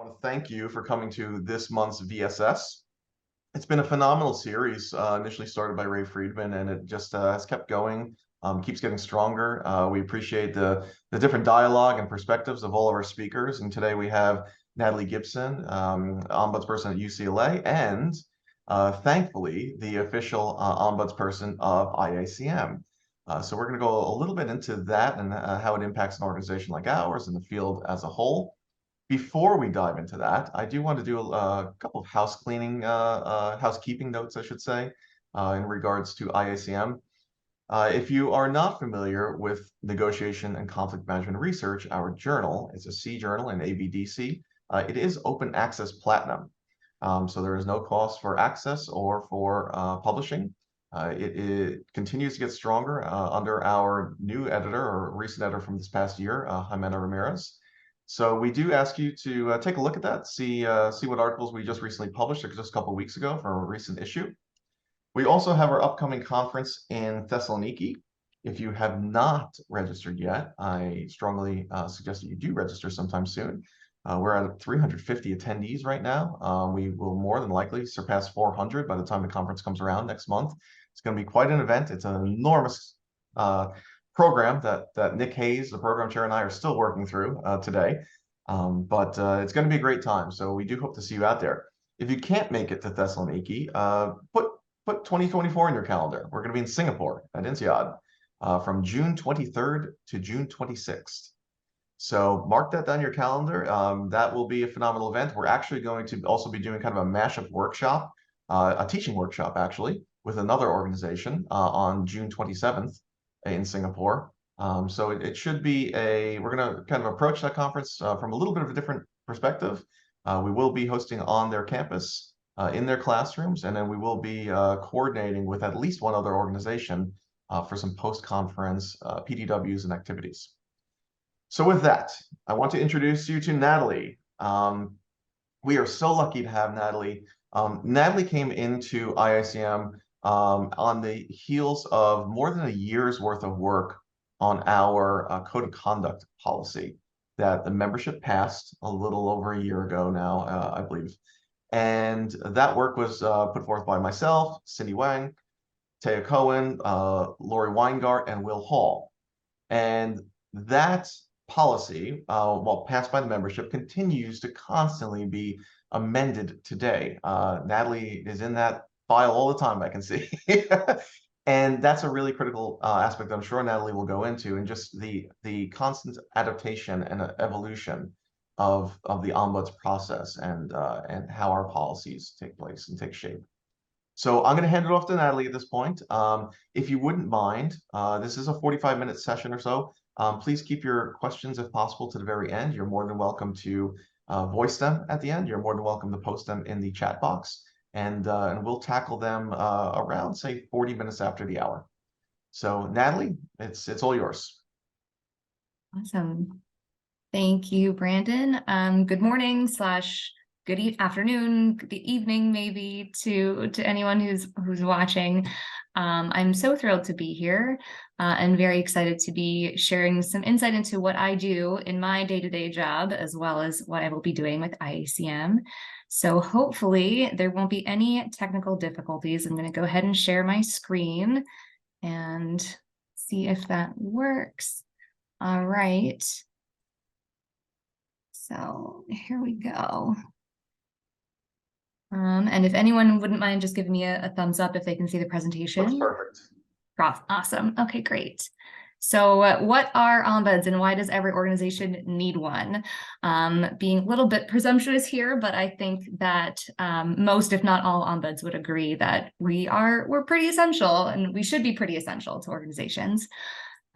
want to thank you for coming to this month's VSS. It's been a phenomenal series, initially started by Ray Friedman, and it just has kept going, keeps getting stronger. We appreciate the different dialogue and perspectives of all of our speakers. And today we have Natalie Gibson, ombudsperson at UCLA, and thankfully, the official ombudsperson of IACM. So we're going to go a little bit into that and how it impacts an organization like ours and the field as a whole. Before we dive into that, I do want to do a couple of housekeeping notes, I should say, in regards to IACM. If you are not familiar with Negotiation and Conflict Management Research, our journal, it's a C journal in ABDC. It is open access platinum. So there is no cost for access or for publishing. It continues to get stronger under our new editor or recent editor from this past year, Jimena Ramirez. So we do ask you to take a look at that, see what articles we just recently published just a couple of weeks ago for a recent issue. We also have our upcoming conference in Thessaloniki. If you have not registered yet, I strongly suggest that you do register sometime soon. We're at 350 attendees right now. We will more than likely surpass 400 by the time the conference comes around next month. It's going to be quite an event. It's an enormous program that Nick Hayes, the program chair, and I are still working through today. But it's going to be a great time. So we do hope to see you out there. If you can't make it to Thessaloniki, put 2024 in your calendar. We're going to be in Singapore at INSEAD from June 23rd to June 26th. So mark that down your calendar. That will be a phenomenal event. We're actually going to also be doing kind of a mashup workshop, a teaching workshop actually, with another organization on June 27th in Singapore. So it should be we're going to kind of approach that conference from a little bit of a different perspective. We will be hosting on their campus, in their classrooms, and then we will be coordinating with at least one other organization for some post-conference PDWs and activities. So with that, I want to introduce you to Natalie. We are so lucky to have Natalie. Natalie came into IACM on the heels of more than a year's worth of work on our code of conduct policy that the membership passed a little over a year ago now, I believe. And that work was put forth by myself, Cindy Wang, Taya Cohen, Lori Weingart, and Will Hall. And that policy, while passed by the membership, continues to constantly be amended today. Natalie is in that file all the time, I can see. And that's a really critical aspect I'm sure Natalie will go into, and just the constant adaptation and evolution of the ombuds process and how our policies take place and take shape. So I'm going to hand it off to Natalie at this point. If you wouldn't mind, this is a 45-minute session or so. Please keep your questions, if possible, to the very end. You're more than welcome to voice them at the end. You're more than welcome to post them in the chat box. And we'll tackle them around, say, 40 minutes after the hour. So Natalie, it's all yours. Awesome. Thank you, Brandon. Good morning / good afternoon, good evening, maybe to anyone who's watching. I'm so thrilled to be here and very excited to be sharing some insight into what I do in my day-to-day job, as well as what I will be doing with IACM. So hopefully there won't be any technical difficulties. I'm going to go ahead and share my screen and see if that works. All right. So here we go. And if anyone wouldn't mind just giving me a thumbs up if they can see the presentation. That's perfect. Awesome. Okay, great. So what are ombuds and why does every organization need one? Being a little bit presumptuous here, but I think that most, if not all, ombuds would agree that we're pretty essential, and we should be pretty essential to organizations.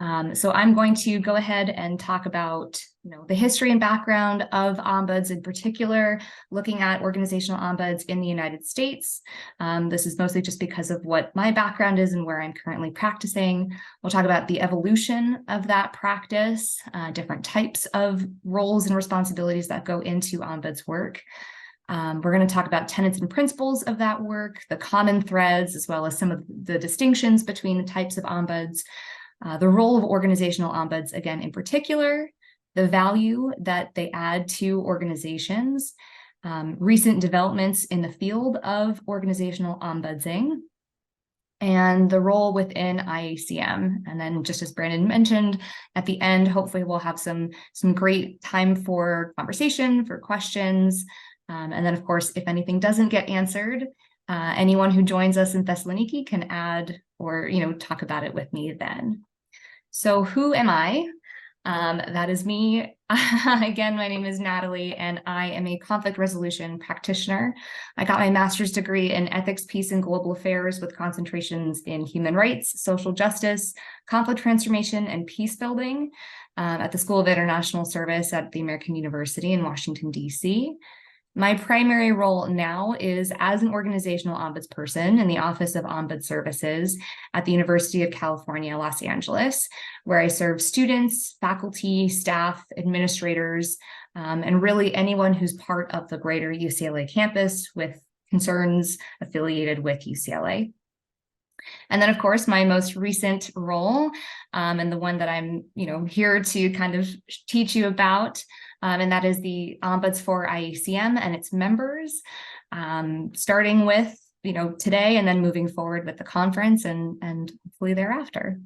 So I'm going to go ahead and talk about the history and background of ombuds, in particular, looking at organizational ombuds in the United States. This is mostly just because of what my background is and where I'm currently practicing. We'll talk about the evolution of that practice, different types of roles and responsibilities that go into ombuds work. We're going to talk about tenets and principles of that work, the common threads, as well as some of the distinctions between the types of ombuds. The role of organizational ombuds, again, in particular, the value that they add to organizations, recent developments in the field of organizational ombudsing, and the role within IACM. And then, just as Brandon mentioned, at the end, hopefully we'll have some great time for conversation, for questions. And then, of course, if anything doesn't get answered, anyone who joins us in Thessaloniki can add or, talk about it with me then. So who am I? That is me. Again, my name is Natalie, and I am a conflict resolution practitioner. I got my master's degree in ethics, peace, and global affairs with concentrations in human rights, social justice, conflict transformation, and peace building at the School of International Service at the American University in Washington, D.C. My primary role now is as an organizational ombudsperson in the Office of Ombuds Services at the University of California, Los Angeles, where I serve students, faculty, staff, administrators, and really anyone who's part of the greater UCLA campus with concerns affiliated with UCLA. And then, of course, my most recent role, and the one that I'm, here to kind of teach you about, and that is the Ombuds for IACM and its members, starting with, today and then moving forward with the conference and hopefully thereafter.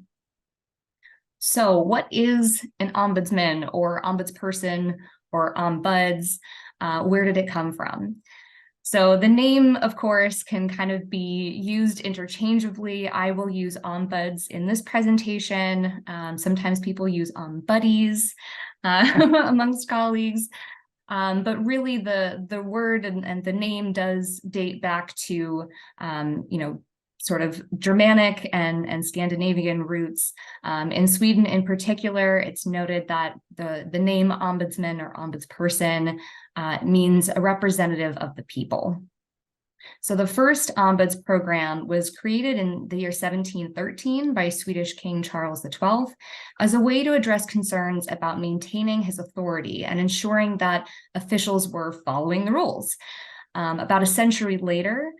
So what is an ombudsman or ombudsperson or ombuds? Where did it come from? So the name, of course, can kind of be used interchangeably. I will use ombuds in this presentation. Sometimes people use ombuddies amongst colleagues. But really the word and the name does date back to, sort of Germanic and Scandinavian roots. In Sweden in particular, it's noted that the name ombudsman or ombudsperson means a representative of the people. So the first ombuds program was created in the year 1713 by Swedish King Charles XII as a way to address concerns about maintaining his authority and ensuring that officials were following the rules. About a century later,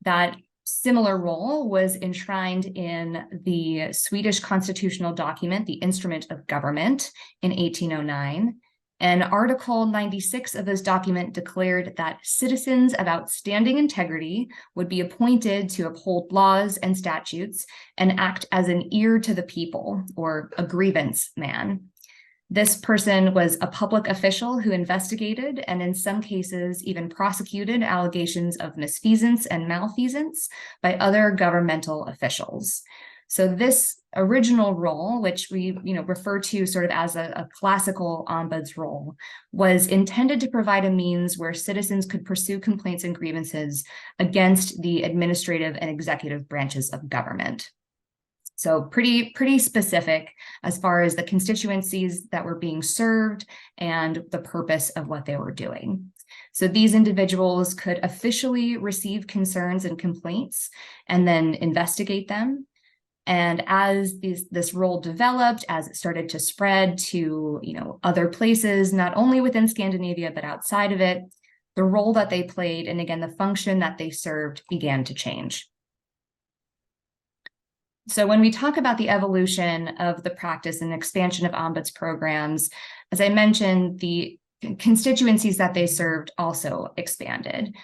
that similar role was enshrined in the Swedish constitutional document, the Instrument of Government, in 1809. And Article 96 of this document declared that citizens of outstanding integrity would be appointed to uphold laws and statutes and act as an ear to the people, or a grievance man. This person was a public official who investigated and in some cases even prosecuted allegations of misfeasance and malfeasance by other governmental officials. So this original role, which we refer to sort of as a classical ombuds role, was intended to provide a means where citizens could pursue complaints and grievances against the administrative and executive branches of government. So pretty specific as far as the constituencies that were being served and the purpose of what they were doing. So these individuals could officially receive concerns and complaints and then investigate them. And as this role developed, as it started to spread to other places, not only within Scandinavia, but outside of it, the role that they played, and again, the function that they served began to change. So when we talk about the evolution of the practice and expansion of ombuds programs, as I mentioned, the constituencies that they served also expanded.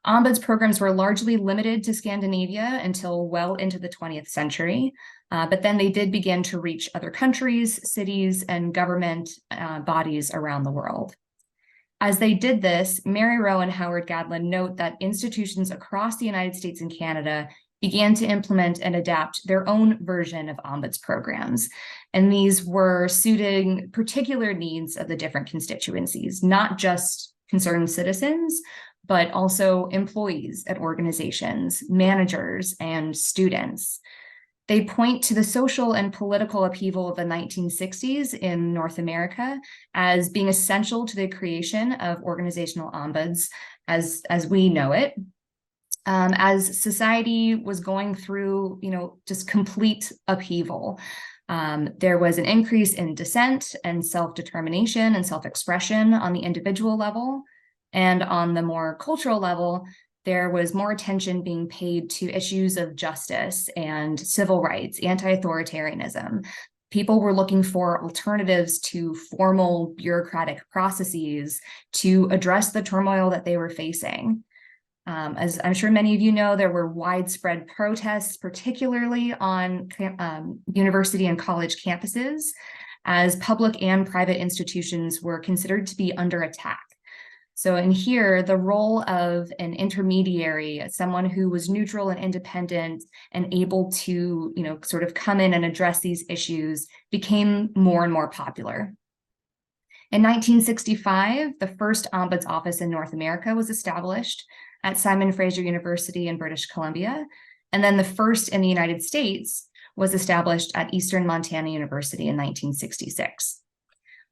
Ombuds programs were largely limited to Scandinavia until well into the 20th century, but then they did begin to reach other countries, cities, and government bodies around the world. As they did this, Mary Rowe and Howard Gadlin note that institutions across the United States and Canada began to implement and adapt their own version of ombuds programs. And these were suiting particular needs of the different constituencies, not just concerned citizens, but also employees at organizations, managers, and students. They point to the social and political upheaval of the 1960s in North America as being essential to the creation of organizational ombuds as we know it. As society was going through, just complete upheaval. There was an increase in dissent and self-determination and self-expression on the individual level. And on the more cultural level, there was more attention being paid to issues of justice and civil rights, anti-authoritarianism. People were looking for alternatives to formal bureaucratic processes to address the turmoil that they were facing. As I'm sure many of you know, there were widespread protests, particularly on university and college campuses, as public and private institutions were considered to be under attack. So in here, the role of an intermediary, someone who was neutral and independent and able to, sort of come in and address these issues, became more and more popular. In 1965, the first Ombuds office in North America was established at Simon Fraser University in British Columbia. And then the first in the United States was established at Eastern Montana University in 1966.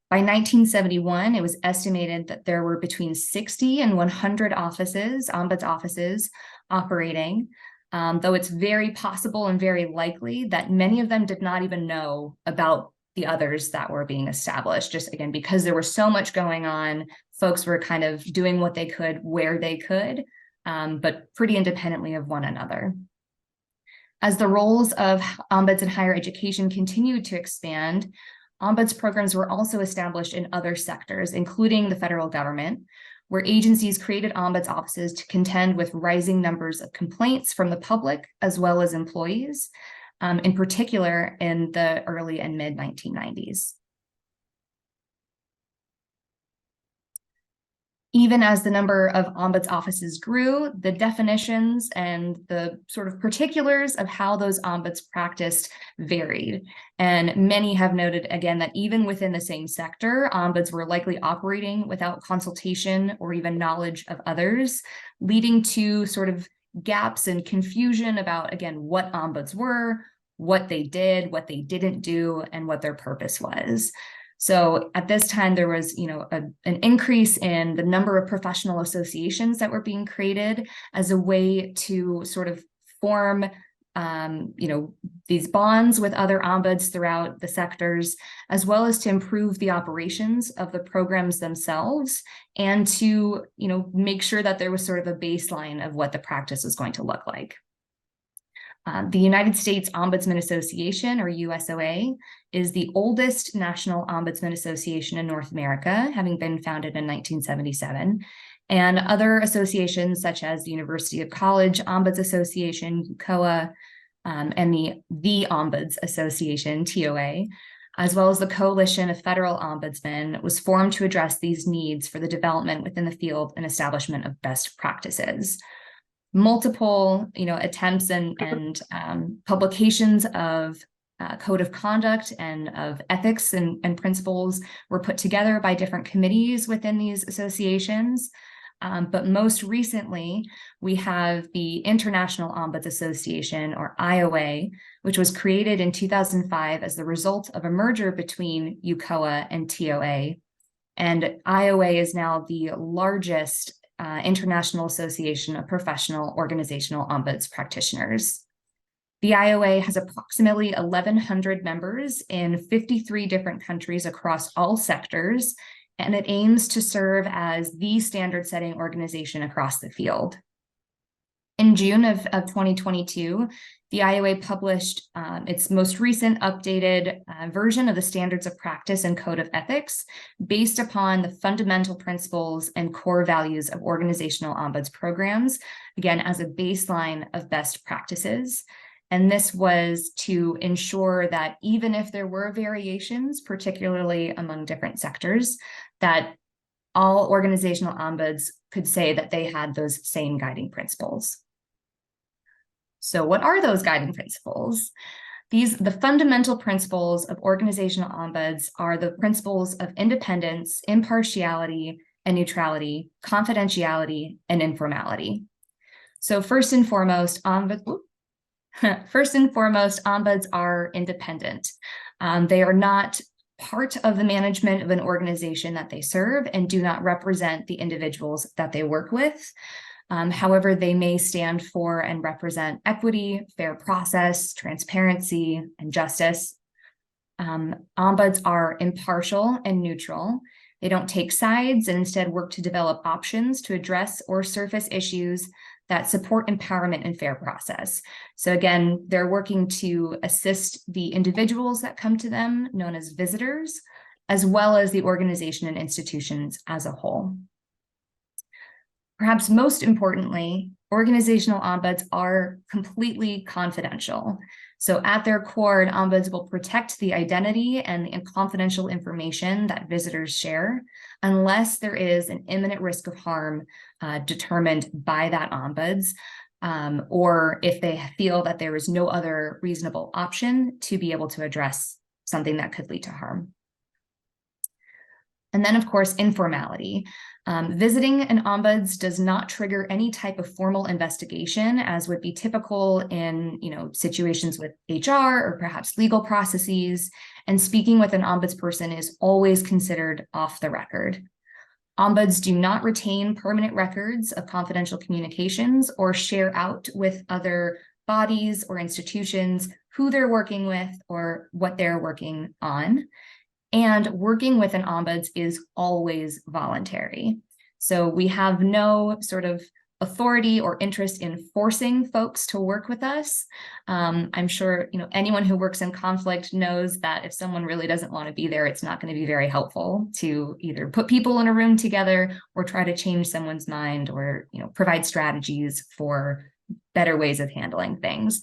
By 1971, it was estimated that there were between 60 and 100 offices, Ombuds offices, operating, though it's very possible and very likely that many of them did not even know about the others that were being established. Just again, because there was so much going on, folks were kind of doing what they could, where they could, but pretty independently of one another. As the roles of Ombuds in higher education continued to expand, Ombuds programs were also established in other sectors, including the federal government, where agencies created Ombuds offices to contend with rising numbers of complaints from the public as well as employees, in particular in the early and mid 1990s. Even as the number of Ombuds offices grew, the definitions and the sort of particulars of how those Ombuds practiced varied. And many have noted, again, that even within the same sector, Ombuds were likely operating without consultation or even knowledge of others, leading to sort of gaps and confusion about, again, what Ombuds were, what they did, what they didn't do, and what their purpose was. So at this time, there was, an increase in the number of professional associations that were being created as a way to sort of form, these bonds with other ombuds throughout the sectors, as well as to improve the operations of the programs themselves and to, make sure that there was sort of a baseline of what the practice was going to look like. The United States Ombudsman Association, or USOA, is the oldest national ombudsman association in North America, having been founded in 1977. And other associations such as the University of College Ombuds Association, UCOA, and the Ombuds Association, TOA, as well as the Coalition of Federal Ombudsmen, was formed to address these needs for the development within the field and establishment of best practices. Multiple, attempts and publications of code of conduct and of ethics and principles were put together by different committees within these associations. But most recently, we have the International Ombuds Association, or IOA, which was created in 2005 as the result of a merger between UCOA and TOA. And IOA is now the largest international association of professional organizational ombuds practitioners. The IOA has approximately 1,100 members in 53 different countries across all sectors, and it aims to serve as the standard-setting organization across the field. In June of 2022, the IOA published its most recent updated version of the Standards of Practice and Code of Ethics based upon the fundamental principles and core values of organizational ombuds programs, again, as a baseline of best practices. And this was to ensure that even if there were variations, particularly among different sectors, that all organizational ombuds could say that they had those same guiding principles. So what are those guiding principles? The fundamental principles of organizational ombuds are the principles of independence, impartiality, and neutrality, confidentiality, and informality. So first and foremost, ombuds are independent. They are not part of the management of an organization that they serve and do not represent the individuals that they work with. However, they may stand for and represent equity, fair process, transparency, and justice. Ombuds are impartial and neutral. They don't take sides and instead work to develop options to address or surface issues that support empowerment and fair process. So again, they're working to assist the individuals that come to them, known as visitors, as well as the organization and institutions as a whole. Perhaps most importantly, organizational ombuds are completely confidential. So at their core, an ombuds will protect the identity and the confidential information that visitors share, unless there is an imminent risk of harm determined by that ombuds, or if they feel that there is no other reasonable option to be able to address something that could lead to harm. And then, of course, informality. Visiting an ombuds does not trigger any type of formal investigation, as would be typical in situations with HR or perhaps legal processes. And speaking with an ombudsperson is always considered off the record. Ombuds do not retain permanent records of confidential communications or share out with other bodies or institutions who they're working with or what they're working on. And working with an ombuds is always voluntary. So we have no sort of authority or interest in forcing folks to work with us. I'm sure anyone who works in conflict knows that if someone really doesn't want to be there, it's not going to be very helpful to either put people in a room together or try to change someone's mind or provide strategies for better ways of handling things.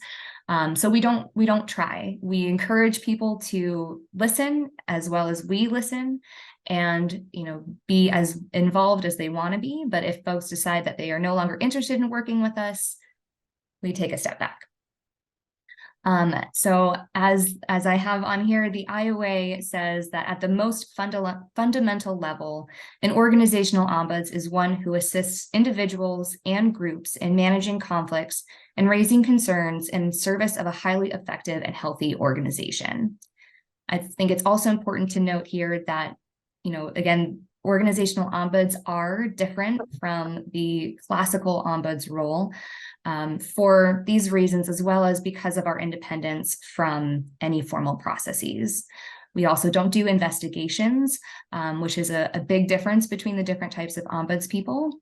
So we don't try. We encourage people to listen as well as we listen, and be as involved as they want to be. But if folks decide that they are no longer interested in working with us, we take a step back. So as I have on here, the IOA says that at the most fundamental level, an organizational ombuds is one who assists individuals and groups in managing conflicts and raising concerns in service of a highly effective and healthy organization. I think it's also important to note here that, again, organizational ombuds are different from the classical ombuds role for these reasons, as well as because of our independence from any formal processes. We also don't do investigations, which is a big difference between the different types of ombuds people.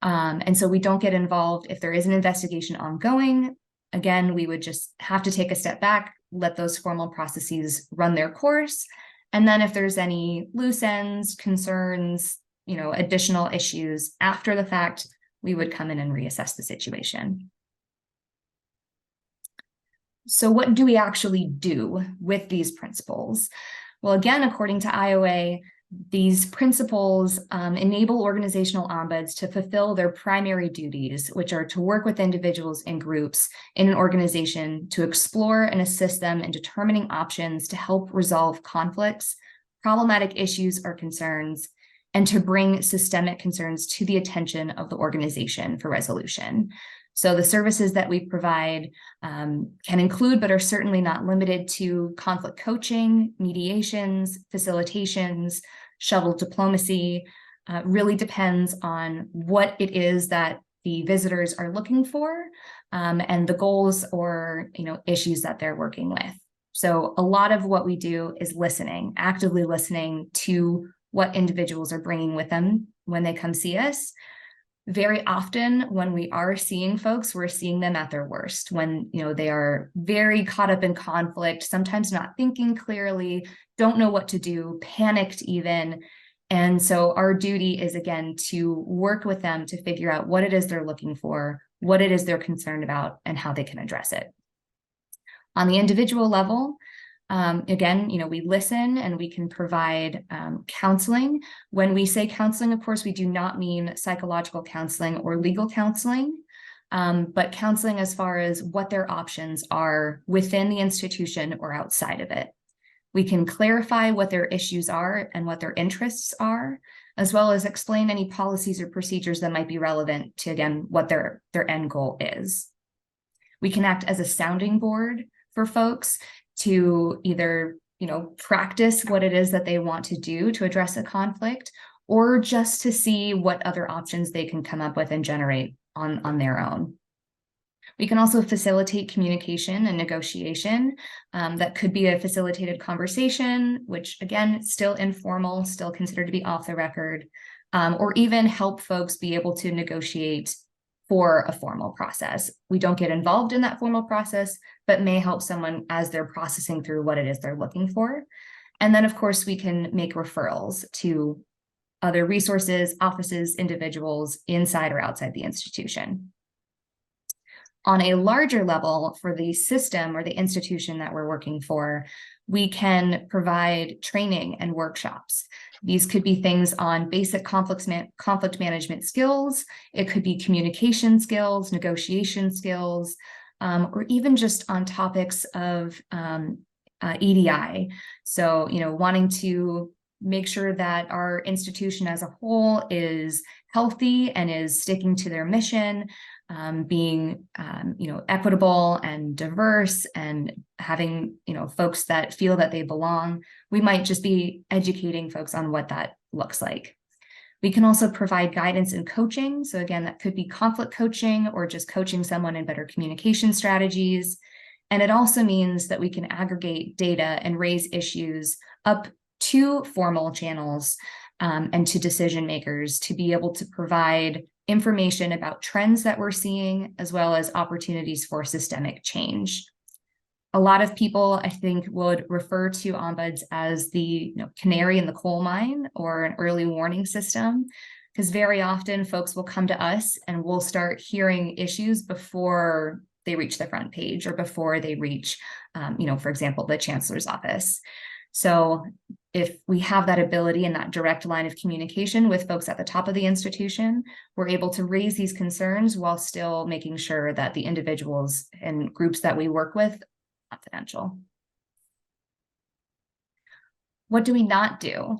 And so we don't get involved if there is an investigation ongoing. Again, we would just have to take a step back, let those formal processes run their course. And then if there's any loose ends, concerns, additional issues after the fact, we would come in and reassess the situation. So what do we actually do with these principles? Well, again, according to IOA, these principles enable organizational ombuds to fulfill their primary duties, which are to work with individuals and groups in an organization to explore and assist them in determining options to help resolve conflicts, problematic issues or concerns, and to bring systemic concerns to the attention of the organization for resolution. So the services that we provide can include, but are certainly not limited to, conflict coaching, mediations, facilitations, shuttle diplomacy. Really depends on what it is that the visitors are looking for and the goals or issues that they're working with. So a lot of what we do is listening, actively listening to what individuals are bringing with them when they come see us. Very often when we are seeing folks, we're seeing them at their worst, when they are very caught up in conflict, sometimes not thinking clearly, don't know what to do, panicked even. And so our duty is, again, to work with them to figure out what it is they're looking for, what it is they're concerned about, and how they can address it. On the individual level, again, we listen and we can provide counseling. When we say counseling, of course, we do not mean psychological counseling or legal counseling, but counseling as far as what their options are within the institution or outside of it. We can clarify what their issues are and what their interests are, as well as explain any policies or procedures that might be relevant to, again, what their end goal is. We can act as a sounding board for folks to either, practice what it is that they want to do to address a conflict, or just to see what other options they can come up with and generate on their own. We can also facilitate communication and negotiation. That could be a facilitated conversation, which again, still informal, still considered to be off the record, or even help folks be able to negotiate for a formal process. We don't get involved in that formal process, but may help someone as they're processing through what it is they're looking for. And then, of course, we can make referrals to other resources, offices, individuals inside or outside the institution. On a larger level, for the system or the institution that we're working for, we can provide training and workshops. These could be things on basic conflict management skills. It could be communication skills, negotiation skills, or even just on topics of EDI. So, wanting to make sure that our institution as a whole is healthy and is sticking to their mission, being equitable and diverse, and having folks that feel that they belong. We might just be educating folks on what that looks like. We can also provide guidance and coaching. So again, that could be conflict coaching or just coaching someone in better communication strategies. And it also means that we can aggregate data and raise issues up to formal channels and to decision makers to be able to provide information about trends that we're seeing, as well as opportunities for systemic change. A lot of people, I think, would refer to ombuds as the canary in the coal mine or an early warning system, because very often folks will come to us and we'll start hearing issues before they reach the front page or before they reach, for example, the chancellor's office. So if we have that ability and that direct line of communication with folks at the top of the institution, we're able to raise these concerns while still making sure that the individuals and groups that we work with are confidential. What do we not do?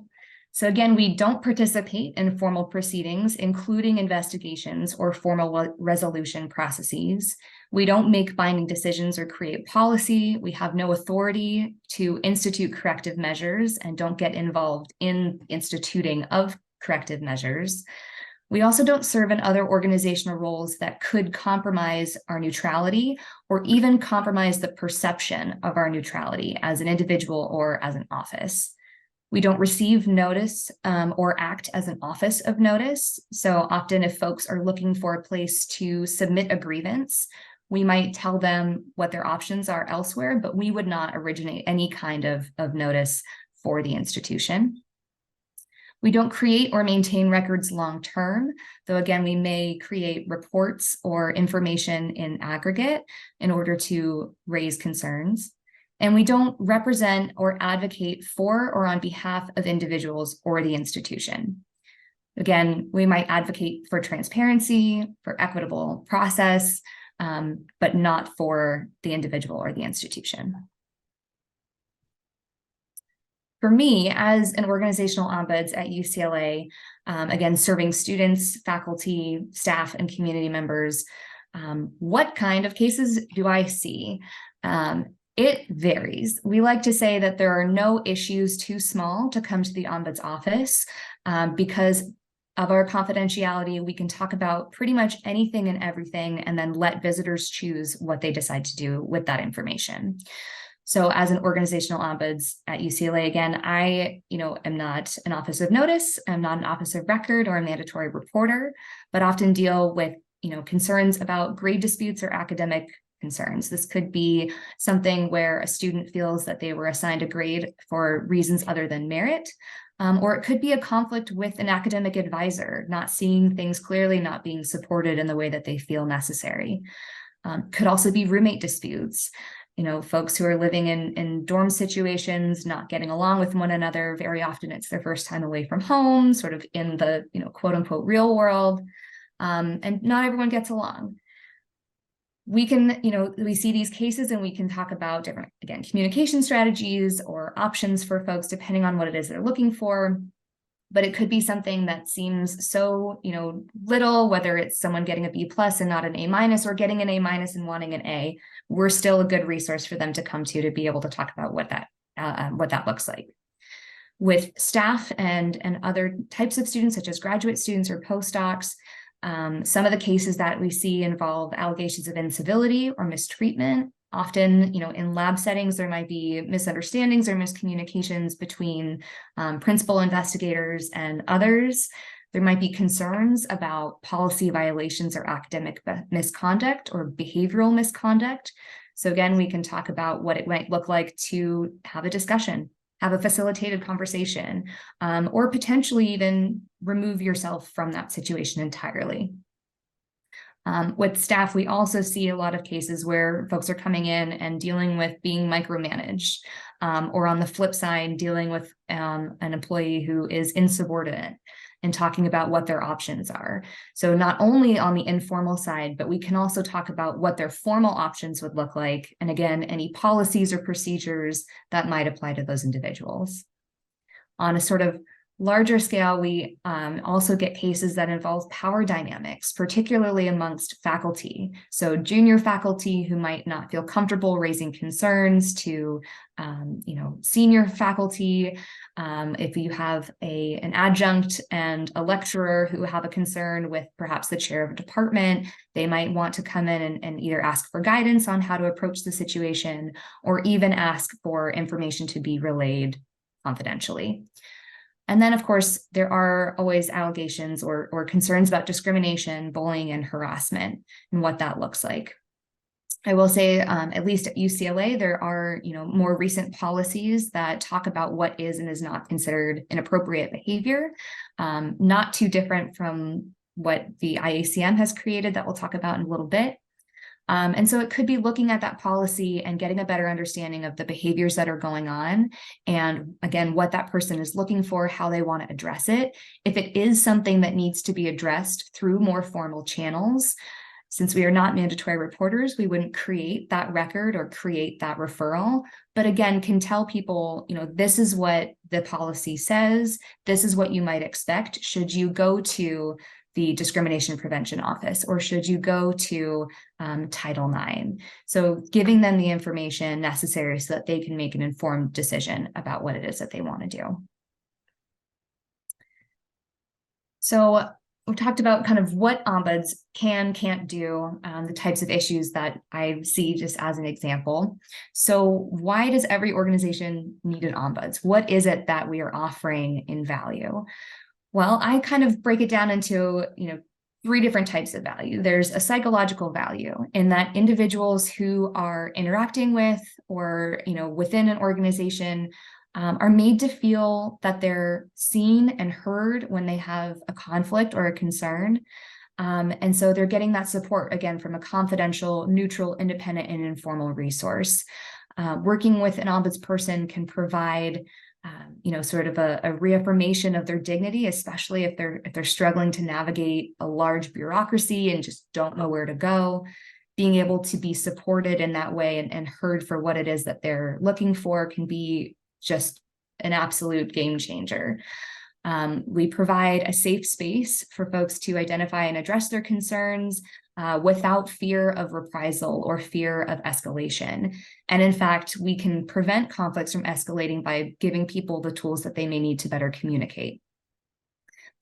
So again, we don't participate in formal proceedings, including investigations or formal resolution processes. We don't make binding decisions or create policy. We have no authority to institute corrective measures and don't get involved in instituting of corrective measures. We also don't serve in other organizational roles that could compromise our neutrality or even compromise the perception of our neutrality as an individual or as an office. We don't receive notice or act as an office of notice. So often if folks are looking for a place to submit a grievance, we might tell them what their options are elsewhere, but we would not originate any kind of notice for the institution. We don't create or maintain records long-term, though again, we may create reports or information in aggregate in order to raise concerns. And we don't represent or advocate for or on behalf of individuals or the institution. Again, we might advocate for transparency, for equitable process, but not for the individual or the institution. For me, as an organizational ombuds at UCLA, again, serving students, faculty, staff, and community members, what kind of cases do I see? It varies. We like to say that there are no issues too small to come to the Ombuds office because of our confidentiality. We can talk about pretty much anything and everything and then let visitors choose what they decide to do with that information. So as an organizational ombuds at UCLA, again, I am not an office of notice. I'm not an office of record or a mandatory reporter, but often deal with concerns about grade disputes or academic concerns. This could be something where a student feels that they were assigned a grade for reasons other than merit, or it could be a conflict with an academic advisor, not seeing things clearly, not being supported in the way that they feel necessary. Could also be roommate disputes. Folks who are living in dorm situations, not getting along with one another. Very often it's their first time away from home, sort of in the, quote unquote, real world. And not everyone gets along. We can, we see these cases and we can talk about different, again, communication strategies or options for folks, depending on what it is they're looking for. But it could be something that seems so, little, whether it's someone getting a B+ and not an A- or getting an A- and wanting an A, we're still a good resource for them to come to be able to talk about what that looks like. With staff and other types of students, such as graduate students or postdocs, some of the cases that we see involve allegations of incivility or mistreatment. Often, in lab settings, there might be misunderstandings or miscommunications between principal investigators and others. There might be concerns about policy violations or academic misconduct or behavioral misconduct. So again, we can talk about what it might look like to have a discussion, have a facilitated conversation, or potentially even remove yourself from that situation entirely. With staff, we also see a lot of cases where folks are coming in and dealing with being micromanaged, or on the flip side, dealing with an employee who is insubordinate and talking about what their options are. So not only on the informal side, but we can also talk about what their formal options would look like. And again, any policies or procedures that might apply to those individuals. On a sort of larger scale, we also get cases that involve power dynamics, particularly amongst faculty. So junior faculty who might not feel comfortable raising concerns to senior faculty. If you have an adjunct and a lecturer who have a concern with perhaps the chair of a department, they might want to come in and either ask for guidance on how to approach the situation, or even ask for information to be relayed confidentially. And then, of course, there are always allegations or concerns about discrimination, bullying, and harassment, and what that looks like. I will say, at least at UCLA, there are more recent policies that talk about what is and is not considered inappropriate behavior, not too different from what the IACM has created that we'll talk about in a little bit. And so it could be looking at that policy and getting a better understanding of the behaviors that are going on, and again, what that person is looking for, how they want to address it. If it is something that needs to be addressed through more formal channels, since we are not mandatory reporters, we wouldn't create that record or create that referral, but again, can tell people, this is what the policy says, this is what you might expect should you go to the Discrimination Prevention Office, or should you go to Title IX? So giving them the information necessary so that they can make an informed decision about what it is that they want to do. So we've talked about kind of what ombuds can't do, the types of issues that I see just as an example. So why does every organization need an ombuds? What is it that we are offering in value? Well, I kind of break it down into, 3 different types of value. There's a psychological value in that individuals who are interacting with or, within an organization are made to feel that they're seen and heard when they have a conflict or a concern. And so they're getting that support, again, from a confidential, neutral, independent, and informal resource. Working with an ombudsperson can provide sort of a reaffirmation of their dignity, especially if they're struggling to navigate a large bureaucracy and just don't know where to go. Being able to be supported in that way and heard for what it is that they're looking for can be just an absolute game changer. We provide a safe space for folks to identify and address their concerns without fear of reprisal or fear of escalation. And in fact, we can prevent conflicts from escalating by giving people the tools that they may need to better communicate.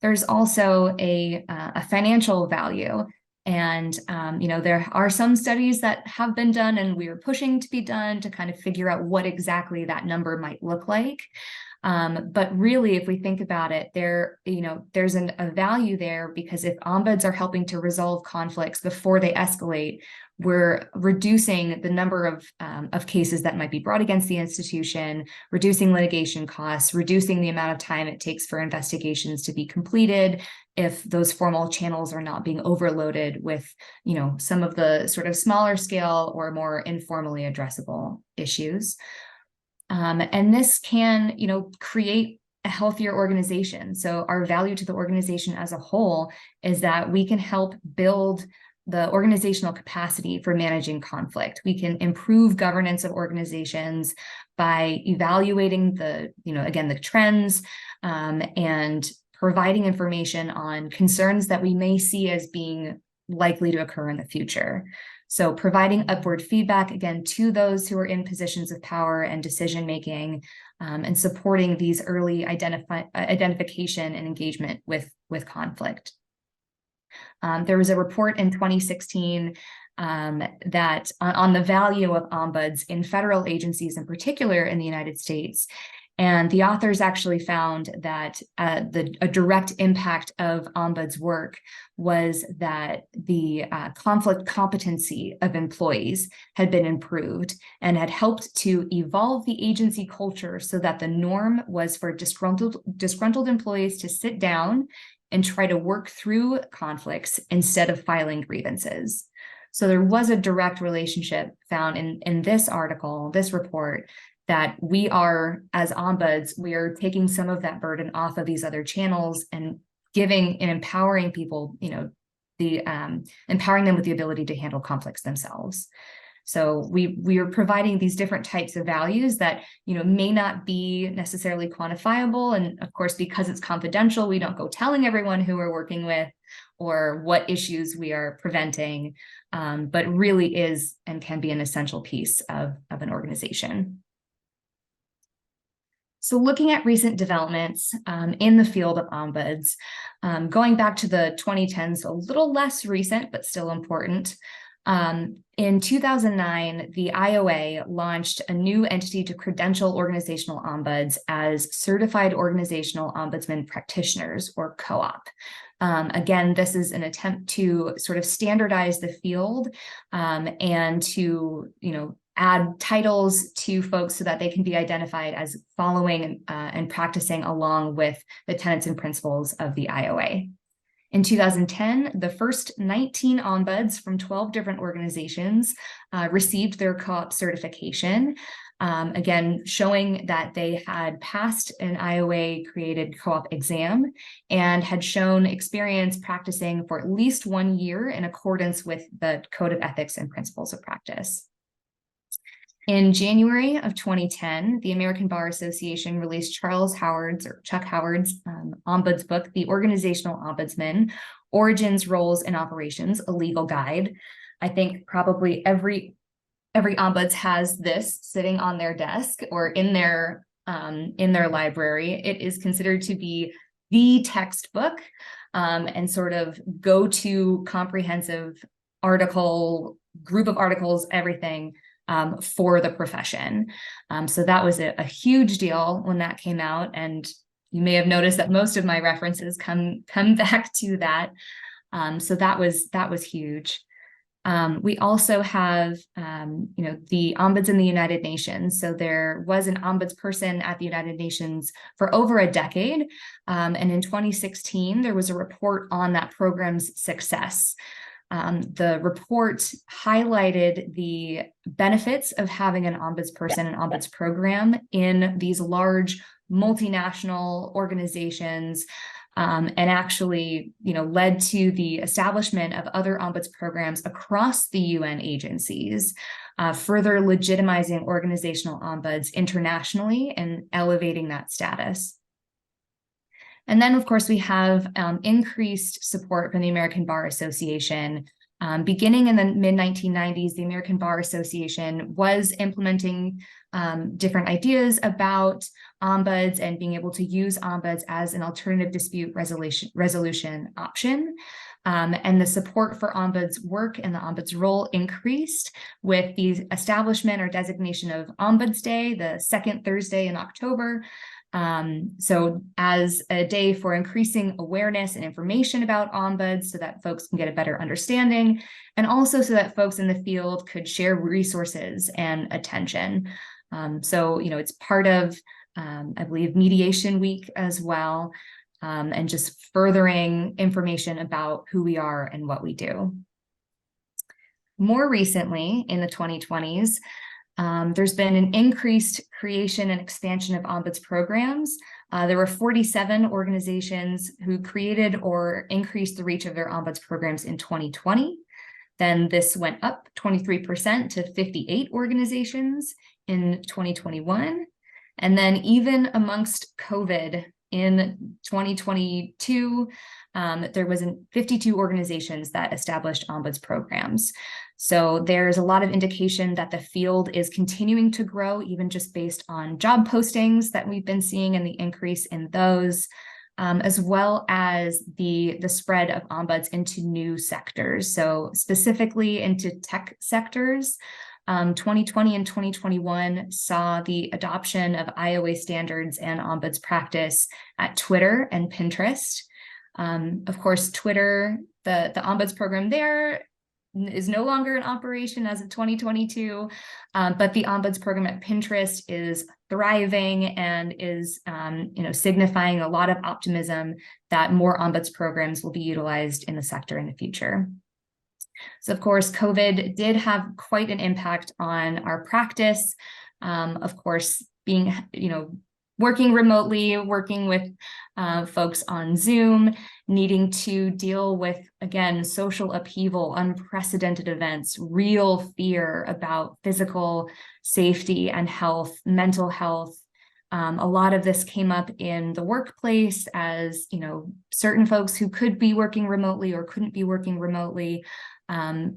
There's also a financial value. And, there are some studies that have been done and we are pushing to be done to kind of figure out what exactly that number might look like. But really, if we think about it, there's a value there, because if ombuds are helping to resolve conflicts before they escalate, we're reducing the number of cases that might be brought against the institution, reducing litigation costs, reducing the amount of time it takes for investigations to be completed if those formal channels are not being overloaded with, some of the sort of smaller scale or more informally addressable issues. And this can, create a healthier organization. So our value to the organization as a whole is that we can help build the organizational capacity for managing conflict. We can improve governance of organizations by evaluating the trends and providing information on concerns that we may see as being likely to occur in the future. So providing upward feedback, again, to those who are in positions of power and decision-making, and supporting these early identification and engagement with conflict. There was a report in 2016 that on the value of ombuds in federal agencies, in particular in the United States. And the authors actually found that a direct impact of Ombuds work was that the conflict competency of employees had been improved and had helped to evolve the agency culture so that the norm was for disgruntled employees to sit down and try to work through conflicts instead of filing grievances. So there was a direct relationship found in this article, this report, that we are, as ombuds, we are taking some of that burden off of these other channels and giving and empowering people, empowering them with the ability to handle conflicts themselves. So we are providing these different types of values that, may not be necessarily quantifiable. And of course, because it's confidential, we don't go telling everyone who we're working with or what issues we are preventing, but really is and can be an essential piece of an organization. So looking at recent developments in the field of ombuds, going back to the 2010s, a little less recent, but still important. In 2009, the IOA launched a new entity to credential organizational ombuds as certified organizational ombudsman practitioners, or co-op. Again, this is an attempt to sort of standardize the field and to, add titles to folks so that they can be identified as following and practicing along with the tenets and principles of the IOA. In 2010, the first 19 ombuds from 12 different organizations received their co-op certification, again, showing that they had passed an IOA-created co-op exam and had shown experience practicing for at least 1 year in accordance with the Code of Ethics and Principles of Practice. In January of 2010, the American Bar Association released Chuck Howard's Ombuds book, The Organizational Ombudsman, Origins, Roles, and Operations, a Legal Guide. I think probably every Ombuds has this sitting on their desk or in their library. It is considered to be the textbook and sort of go-to comprehensive group of articles, everything for the profession. So that was a huge deal when that came out. And you may have noticed that most of my references come back to that. So that was huge. We also have, the ombuds in the United Nations. So there was an ombudsperson at the United Nations for over a decade. And in 2016, there was a report on that program's success. The report highlighted the benefits of having an ombudsperson and ombuds program in these large multinational organizations, and actually, led to the establishment of other ombuds programs across the UN agencies, further legitimizing organizational ombuds internationally and elevating that status. And then, of course, we have increased support from the American Bar Association. Beginning in the mid-1990s, the American Bar Association was implementing different ideas about ombuds and being able to use ombuds as an alternative dispute resolution option. And the support for ombuds work and the ombuds role increased with the establishment or designation of Ombuds Day, the second Thursday in October. So as a day for increasing awareness and information about ombuds so that folks can get a better understanding, and also so that folks in the field could share resources and attention. So, it's part of, I believe, Mediation Week as well, and just furthering information about who we are and what we do. More recently, in the 2020s, there's been an increased creation and expansion of ombuds programs. There were 47 organizations who created or increased the reach of their ombuds programs in 2020. Then this went up 23% to 58 organizations in 2021. And then even amongst COVID in 2022, there was 52 organizations that established ombuds programs. So there's a lot of indication that the field is continuing to grow, even just based on job postings that we've been seeing and the increase in those, as well as the spread of ombuds into new sectors. So specifically into tech sectors, 2020 and 2021 saw the adoption of IOA standards and ombuds practice at Twitter and Pinterest. Of course, Twitter, the ombuds program there is no longer in operation as of 2022, but the ombuds program at Pinterest is thriving and is signifying a lot of optimism that more ombuds programs will be utilized in the sector in the future. So of course, COVID did have quite an impact on our practice. Of course, being, working remotely, working with folks on Zoom, needing to deal with, again, social upheaval, unprecedented events, real fear about physical safety and health, mental health. A lot of this came up in the workplace as, certain folks who could be working remotely or couldn't be working remotely,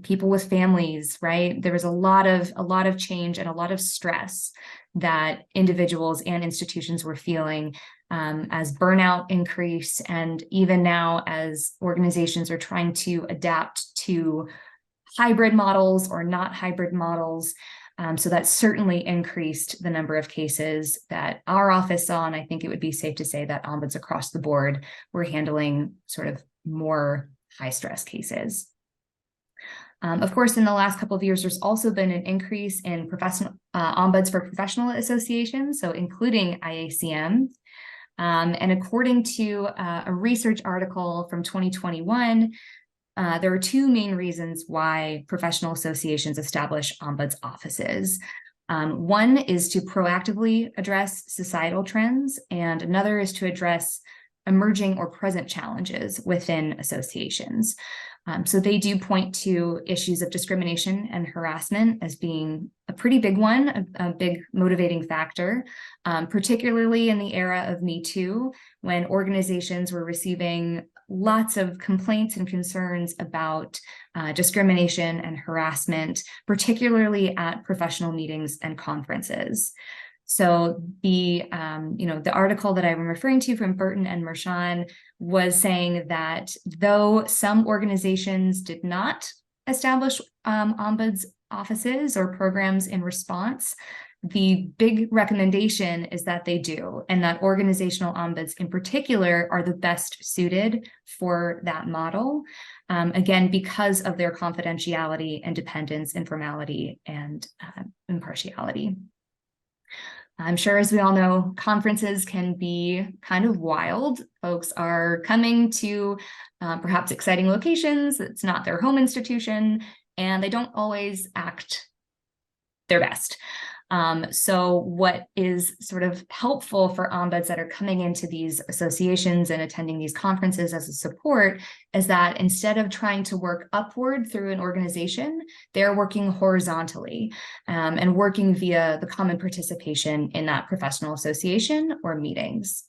people with families, right? There was a lot of change and a lot of stress that individuals and institutions were feeling as burnout increased, and even now as organizations are trying to adapt to hybrid models or not hybrid models. So that certainly increased the number of cases that our office saw, and I think it would be safe to say that ombuds across the board were handling sort of more high stress cases. Of course, in the last couple of years, there's also been an increase in professional ombuds for professional associations, so including IACM. And according to a research article from 2021, there are two main reasons why professional associations establish ombuds offices. One is to proactively address societal trends, and another is to address emerging or present challenges within associations. So they do point to issues of discrimination and harassment as being a pretty big one, a big motivating factor, particularly in the era of Me Too, when organizations were receiving lots of complaints and concerns about discrimination and harassment, particularly at professional meetings and conferences. So the article that I'm referring to from Burton and Mershon was saying that though some organizations did not establish ombuds offices or programs in response, the big recommendation is that they do, and that organizational ombuds in particular are the best suited for that model, again, because of their confidentiality, independence, informality, and impartiality. I'm sure, as we all know, conferences can be kind of wild. Folks are coming to perhaps exciting locations. It's not their home institution, and they don't always act their best. So what is sort of helpful for ombuds that are coming into these associations and attending these conferences as a support is that instead of trying to work upward through an organization, they're working horizontally and working via the common participation in that professional association or meetings.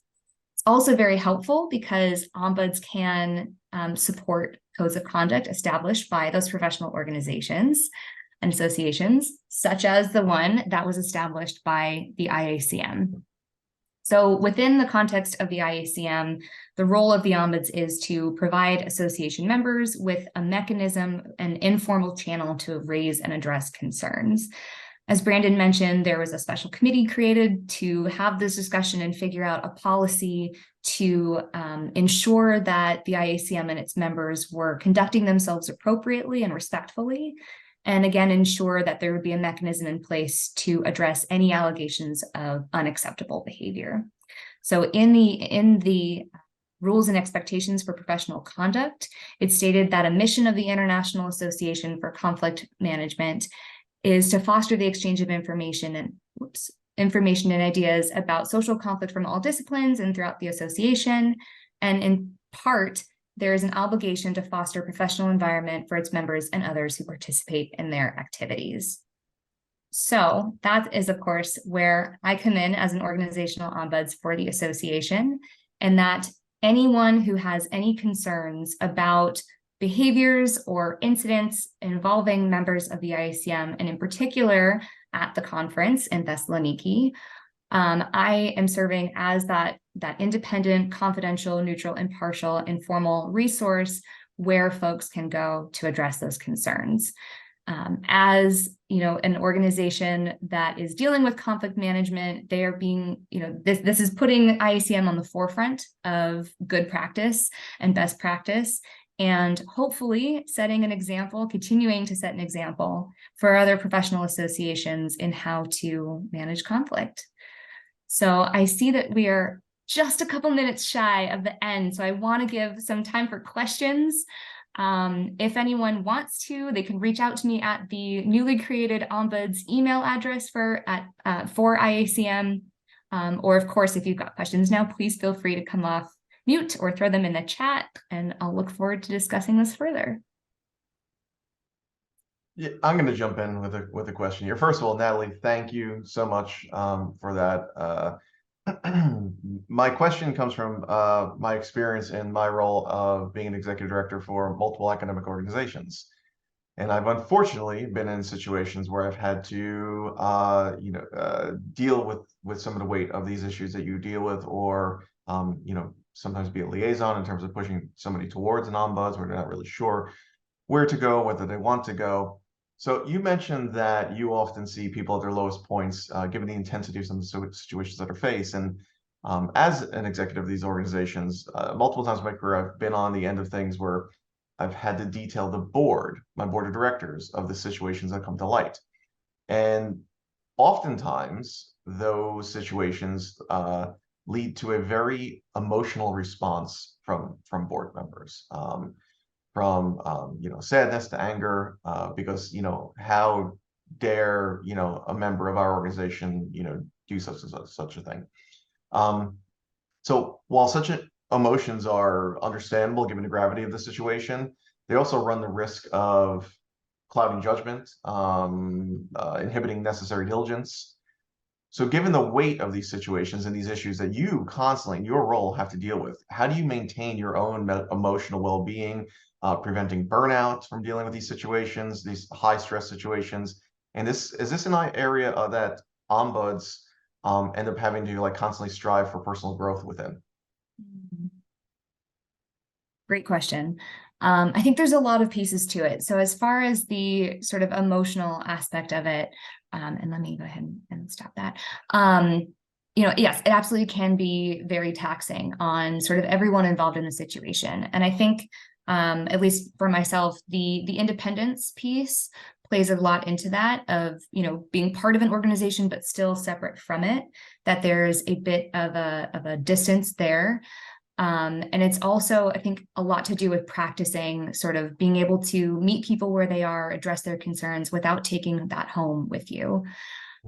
It's also very helpful because ombuds can support codes of conduct established by those professional organizations and associations, such as the one that was established by the IACM. So within the context of the IACM, the role of the ombuds is to provide association members with a mechanism, an informal channel to raise and address concerns. As Brandon mentioned, there was a special committee created to have this discussion and figure out a policy to ensure that the IACM and its members were conducting themselves appropriately and respectfully, and again, ensure that there would be a mechanism in place to address any allegations of unacceptable behavior. So in the rules and expectations for professional conduct, it stated that a mission of the International Association for Conflict Management is to foster the exchange of information and ideas about social conflict from all disciplines and throughout the association. And in part, there is an obligation to foster a professional environment for its members and others who participate in their activities. So that is, of course, where I come in as an organizational ombuds for the association, and that anyone who has any concerns about behaviors or incidents involving members of the IACM, and in particular at the conference in Thessaloniki, I am serving as that independent, confidential, neutral, impartial, informal resource where folks can go to address those concerns. as an organization that is dealing with conflict management, they are being, this is putting IACM on the forefront of good practice and best practice, and hopefully setting an example, continuing to set an example for other professional associations in how to manage conflict. So I see that we are just a couple minutes shy of the end, so I want to give some time for questions. If anyone wants to, they can reach out to me at the newly created Ombuds email address for IACM. Or of course, if you've got questions now, please feel free to come off mute or throw them in the chat, and I'll look forward to discussing this further. Yeah, I'm going to jump in with a question here. First of all, Natalie, thank you so much for that. My question comes from my experience in my role of being an executive director for multiple academic organizations. And I've unfortunately been in situations where I've had to, deal with some of the weight of these issues that you deal with, or, sometimes be a liaison in terms of pushing somebody towards an ombuds where they're not really sure where to go, whether they want to go. So you mentioned that you often see people at their lowest points, given the intensity of some of the situations that are faced. And as an executive of these organizations, multiple times in my career, I've been on the end of things where I've had to detail the board, my board of directors, of the situations that come to light. And oftentimes, those situations lead to a very emotional response from board members. From sadness to anger, because how dare a member of our organization do such a thing. So while such emotions are understandable given the gravity of the situation, they also run the risk of clouding judgment, inhibiting necessary diligence. So given the weight of these situations and these issues that you constantly in your role have to deal with, how do you maintain your own emotional well-being, preventing burnout from dealing with these situations, these high stress situations? And is this an area that ombuds end up having to constantly strive for personal growth within? Great question. I think there's a lot of pieces to it. So as far as the sort of emotional aspect of it, and let me go ahead and stop that. Yes, it absolutely can be very taxing on sort of everyone involved in the situation. And I think, at least for myself, the independence piece plays a lot into that, of being part of an organization but still separate from it, that there's a bit of a distance there. And it's also, I think, a lot to do with practicing sort of being able to meet people where they are, address their concerns without taking that home with you.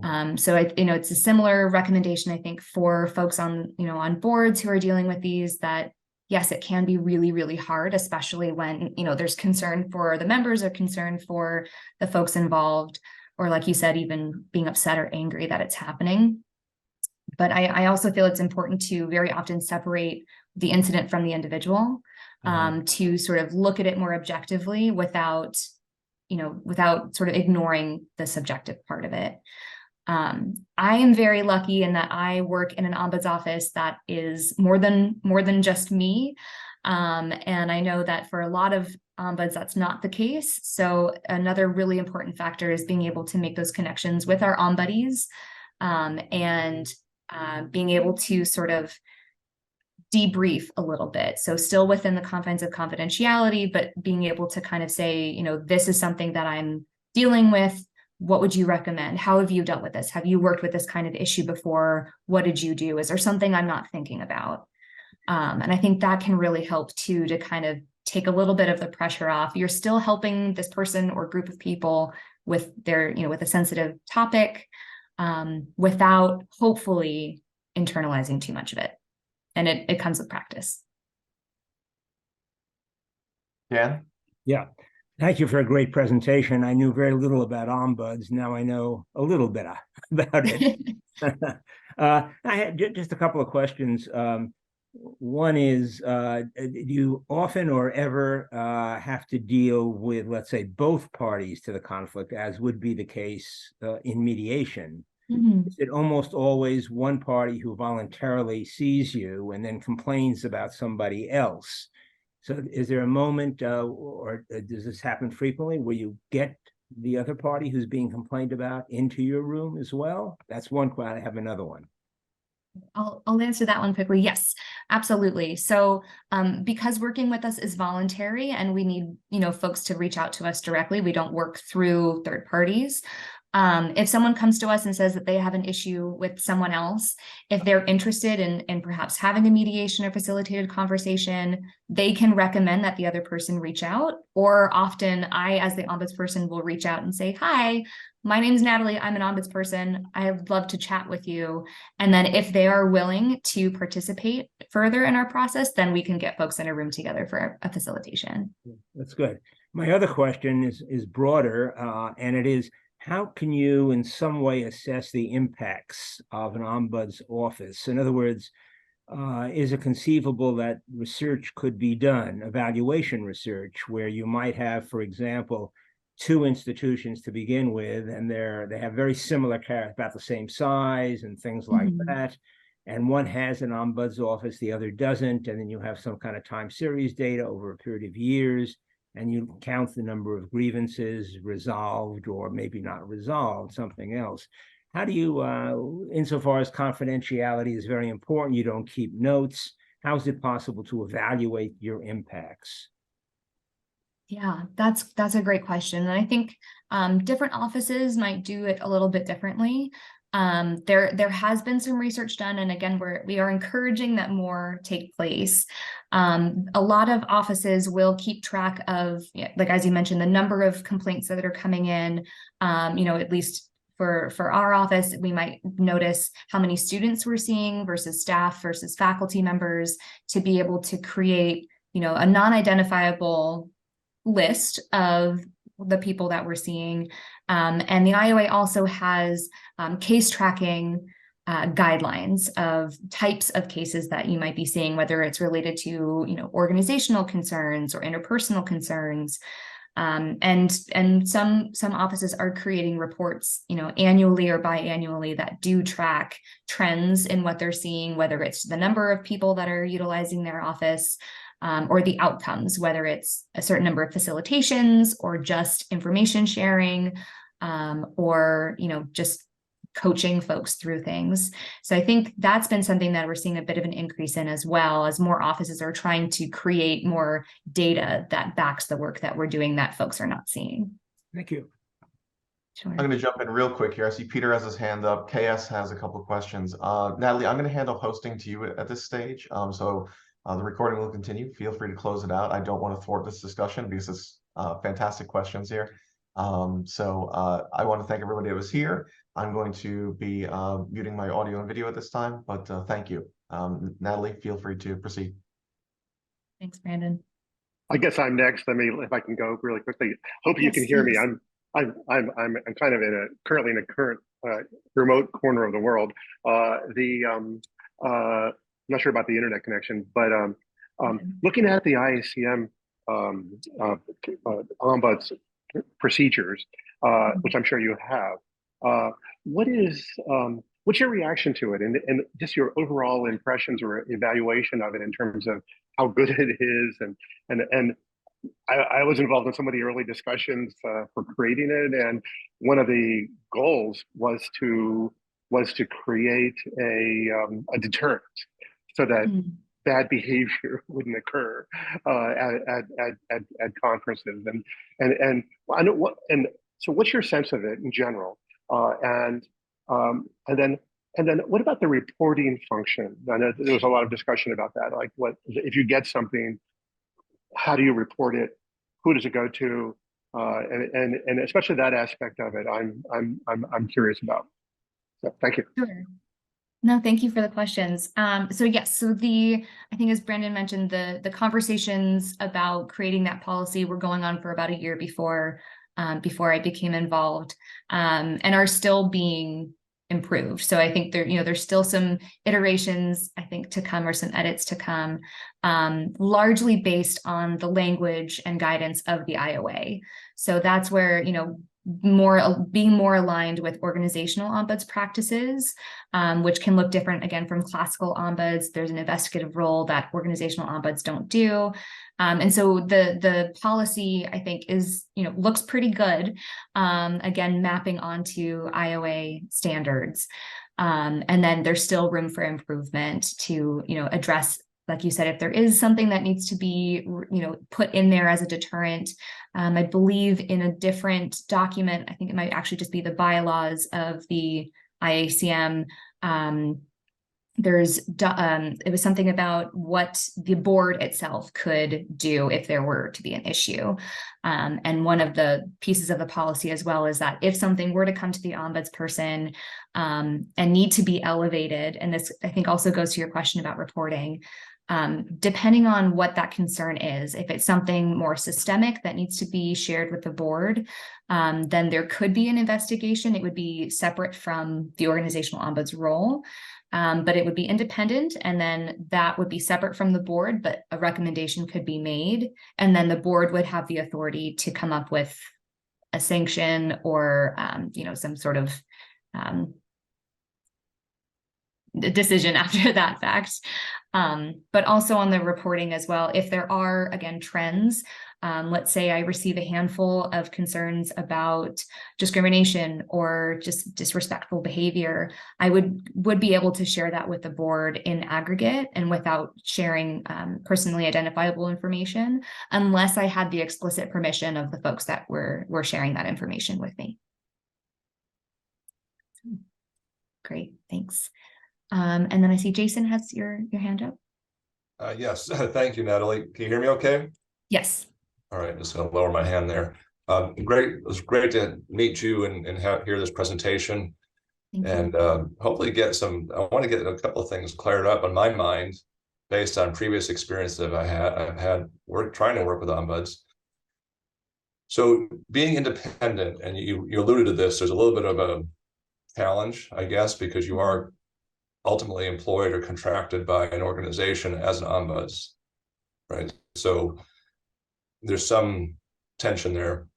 So it's a similar recommendation, I think, for folks on boards who are dealing with these, that yes, it can be really, really hard, especially when there's concern for the members or concern for the folks involved, or like you said, even being upset or angry that it's happening. But I also feel it's important to very often separate the incident from the individual, to sort of look at it more objectively without sort of ignoring the subjective part of it. I am very lucky in that I work in an ombuds office that is more than just me. And I know that for a lot of ombuds, that's not the case. So another really important factor is being able to make those connections with our ombuddies, and being able to sort of debrief a little bit. So still within the confines of confidentiality, but being able to kind of say, this is something that I'm dealing with. What would you recommend? How have you dealt with this? Have you worked with this kind of issue before? What did you do? Is there something I'm not thinking about? And I think that can really help too, to kind of take a little bit of the pressure off. You're still helping this person or group of people with their, with a sensitive topic, without hopefully internalizing too much of it. And it comes with practice. Yeah. Yeah. Thank you for a great presentation. I knew very little about ombuds. Now I know a little bit about it. I had just a couple of questions. One is, do you often or ever have to deal with, let's say, both parties to the conflict, as would be the case in mediation? Mm-hmm. Is it almost always one party who voluntarily sees you and then complains about somebody else? So is there a moment, or does this happen frequently, where you get the other party who's being complained about into your room as well? That's one question. I have another one. I'll answer that one quickly. Yes, absolutely. So because working with us is voluntary and we need, folks to reach out to us directly, we don't work through third parties. If someone comes to us and says that they have an issue with someone else, if they're interested in perhaps having a mediation or facilitated conversation, they can recommend that the other person reach out. Or often I, as the ombudsperson, will reach out and say, "Hi, my name's Natalie. I'm an ombudsperson. I'd love to chat with you." And then if they are willing to participate further in our process, then we can get folks in a room together for a facilitation. That's good. My other question is broader, and it is, how can you in some way assess the impacts of an ombuds office? In other words, is it conceivable that research could be done, evaluation research, where you might have, for example, two institutions to begin with, and they have very similar character, about the same size and things like that, and one has an ombuds office, the other doesn't, and then you have some kind of time series data over a period of years, and you count the number of grievances resolved or maybe not resolved, something else. How do you, insofar as confidentiality is very important, you don't keep notes, how is it possible to evaluate your impacts? Yeah, that's a great question. And I think different offices might do it a little bit differently. There has been some research done, and again, we are encouraging that more take place. A lot of offices will keep track of, like as you mentioned, the number of complaints that are coming in. At least for our office, we might notice how many students we're seeing versus staff versus faculty members, to be able to create, a non-identifiable list of the people that we're seeing. And the IOA also has case tracking guidelines of types of cases that you might be seeing, whether it's related to, organizational concerns or interpersonal concerns. And some offices are creating reports, annually or biannually, that do track trends in what they're seeing, whether it's the number of people that are utilizing their office, or the outcomes, whether it's a certain number of facilitations or just information sharing, or, just coaching folks through things. So I think that's been something that we're seeing a bit of an increase in, as well as more offices are trying to create more data that backs the work that we're doing that folks are not seeing. Thank you. Sure. I'm going to jump in real quick here. I see Peter has his hand up. KS has a couple of questions. Natalie, I'm going to handle hosting to you at this stage. So the recording will continue. Feel free to close it out. I don't want to thwart this discussion because it's fantastic questions here. I want to thank everybody that was here. I'm going to be muting my audio and video at this time, but thank you. Natalie, feel free to proceed. Thanks, Brandon. I guess I'm next. If I can go really quickly. Hope you can hear me. I'm kind of currently in a current remote corner of the world. I'm not sure about the internet connection, but looking at the IACM ombuds procedures, which I'm sure you have, what's your reaction to it, and just your overall impressions or evaluation of it in terms of how good it is, and I was involved in some of the early discussions for creating it, and one of the goals was to create a deterrent so that bad behavior wouldn't occur at conferences, and I know what, and so what's your sense of it in general, and then what about the reporting function? I know there was a lot of discussion about that, like what if you get something, how do you report it, who does it go to, and especially that aspect of it I'm curious about. So thank you. Sure. No, thank you for the questions. So yes, I think as Brandon mentioned, the conversations about creating that policy were going on for about a year before I became involved, and are still being improved. So I think there's still some iterations, I think, to come, or some edits to come, largely based on the language and guidance of the IOA. So that's where, being more aligned with organizational ombuds practices, which can look different again from classical ombuds. There's an investigative role that organizational ombuds don't do. And so the policy, I think, is, looks pretty good. Again, mapping onto IOA standards. And then there's still room for improvement to, address, like you said, if there is something that needs to be, put in there as a deterrent. I believe in a different document, I think it might actually just be the bylaws of the IACM. It was something about what the board itself could do if there were to be an issue. And one of the pieces of the policy as well is that if something were to come to the ombudsperson and need to be elevated, and this I think also goes to your question about reporting, depending on what that concern is, if it's something more systemic that needs to be shared with the board, then there could be an investigation. It would be separate from the organizational ombuds role. But it would be independent, and then that would be separate from the board, but a recommendation could be made, and then the board would have the authority to come up with a sanction or, some sort of decision after that fact. But also on the reporting as well, if there are, again, trends, let's say I receive a handful of concerns about discrimination or just disrespectful behavior, I would be able to share that with the board in aggregate and without sharing personally identifiable information, unless I had the explicit permission of the folks that were sharing that information with me. Great, thanks. And then I see Jason has your hand up. Yes, thank you, Natalie. Can you hear me okay? Yes. All right, just gonna lower my hand there. Great, it was great to meet you and hear this presentation. And hopefully I want to get a couple of things cleared up in my mind based on previous experience that I've had trying to work with ombuds. So being independent, and you alluded to this, there's a little bit of a challenge, I guess, because you are ultimately employed or contracted by an organization as an ombuds, right? So there's some tension there.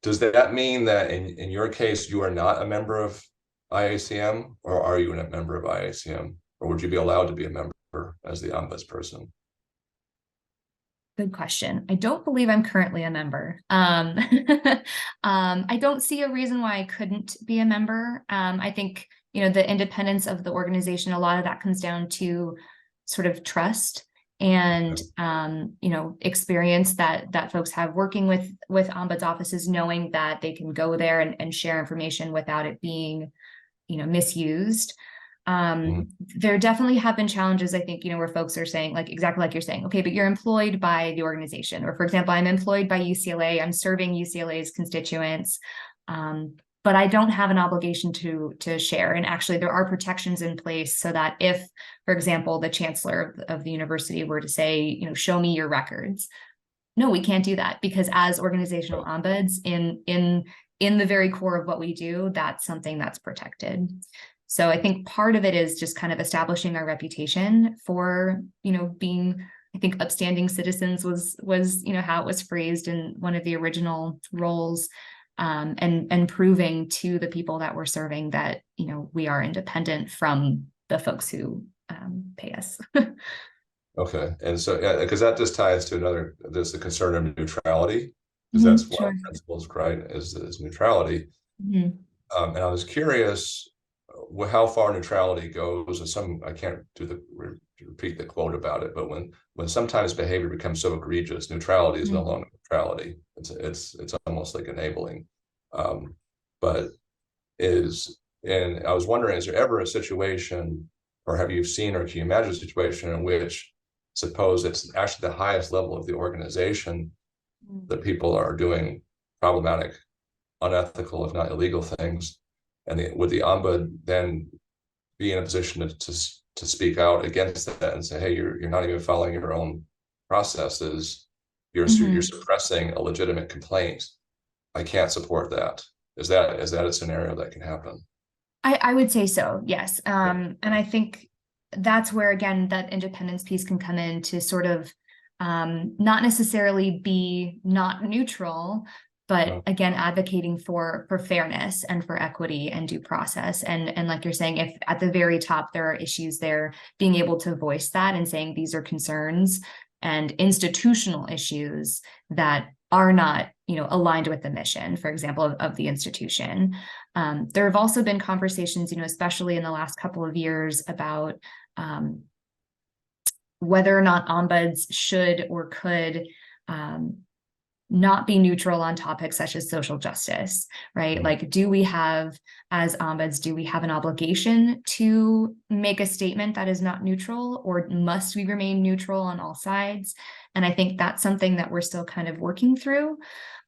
Does that mean that in your case, you are not a member of IACM, or are you a member of IACM, or would you be allowed to be a member as the ombudsperson? Good question. I don't believe I'm currently a member. I don't see a reason why I couldn't be a member. I think, the independence of the organization, a lot of that comes down to sort of trust and, experience that folks have working with ombuds offices, knowing that they can go there and share information without it being, misused. There definitely have been challenges, I think, where folks are saying, like, exactly like you're saying, okay, but you're employed by the organization. Or for example, I'm employed by UCLA, I'm serving UCLA's constituents, but I don't have an obligation to share. And actually there are protections in place so that if, for example, the chancellor of the university were to say, show me your records. No, we can't do that, because as organizational ombuds in the very core of what we do, that's something that's protected. So I think part of it is just kind of establishing our reputation for, being, I think, upstanding citizens was, how it was phrased in one of the original roles, and proving to the people that we're serving that, we are independent from the folks who pay us. Okay, and so, yeah, because that just ties to there's the concern of neutrality, because that's one of the principles, right, is neutrality. And I was curious how far neutrality goes. I can't repeat the quote about it, but when sometimes behavior becomes so egregious, neutrality is no longer neutrality. It's almost like enabling. But I was wondering, is there ever a situation, or have you seen, or can you imagine a situation in which, suppose it's actually the highest level of the organization, that people are doing problematic, unethical, if not illegal things, and would the ombud then be in a position to speak out against that and say, hey, you're not even following your own processes, you're suppressing a legitimate complaint, I can't support that. Is that a scenario that can happen? I would say so, yes. And I think that's where, again, that independence piece can come in to sort of not necessarily be not neutral, but again, advocating for fairness and for equity and due process. And like you're saying, if at the very top there are issues there, being able to voice that and saying these are concerns and institutional issues that are not, aligned with the mission, for example, of the institution. There have also been conversations, especially in the last couple of years, about whether or not ombuds should or could not be neutral on topics such as social justice, right? Like, do we have, as ombuds, do we have an obligation to make a statement that is not neutral, or must we remain neutral on all sides? And I think that's something that we're still kind of working through,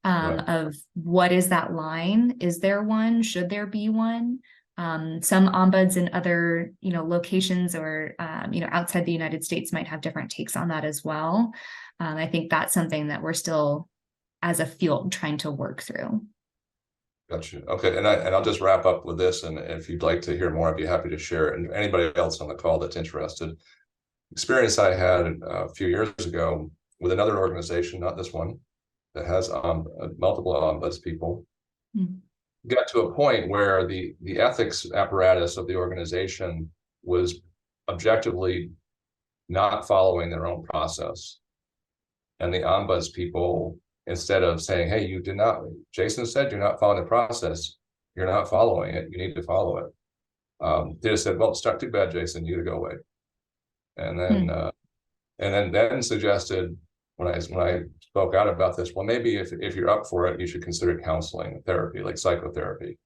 of what is that line? Is there one? Should there be one? Some ombuds in other, locations or, outside the United States might have different takes on that as well. I think that's something that we're still, as a field, trying to work through. Gotcha. Okay, and I'll just wrap up with this, and if you'd like to hear more, I'd be happy to share it. And anybody else on the call that's interested, experience I had a few years ago with another organization, not this one, that has multiple ombuds people, got to a point where the ethics apparatus of the organization was objectively not following their own process, and the ombuds people, instead of saying, hey, you did not, Jason said you're not following the process, you're not following it, you need to follow it. They just said, well, it's not too bad, Jason, you to go away. And then then suggested, when I spoke out about this, well, maybe if you're up for it, you should consider counseling, therapy, like psychotherapy,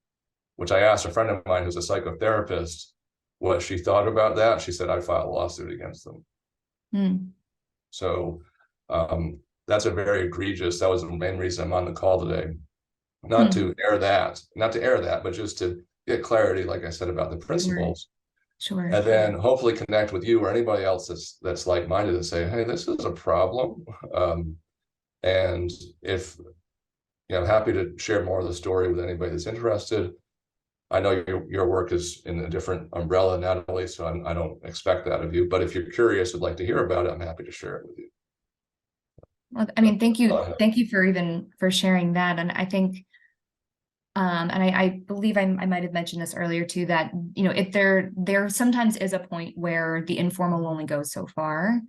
which I asked a friend of mine who's a psychotherapist what she thought about that. She said, I'd file a lawsuit against them. So that's a very egregious, that was the main reason I'm on the call today. Not to air that, but just to get clarity, like I said, about the principles. Sure. And then hopefully connect with you or anybody else that's like-minded and say, hey, this is a problem. And if, I'm happy to share more of the story with anybody that's interested. I know your work is in a different umbrella, Natalie, so I don't expect that of you. But if you're curious, would like to hear about it, I'm happy to share it with you. Well, I mean, thank you for sharing that. And I think, and I believe I might have mentioned this earlier too, that, if there sometimes is a point where the informal only goes so far.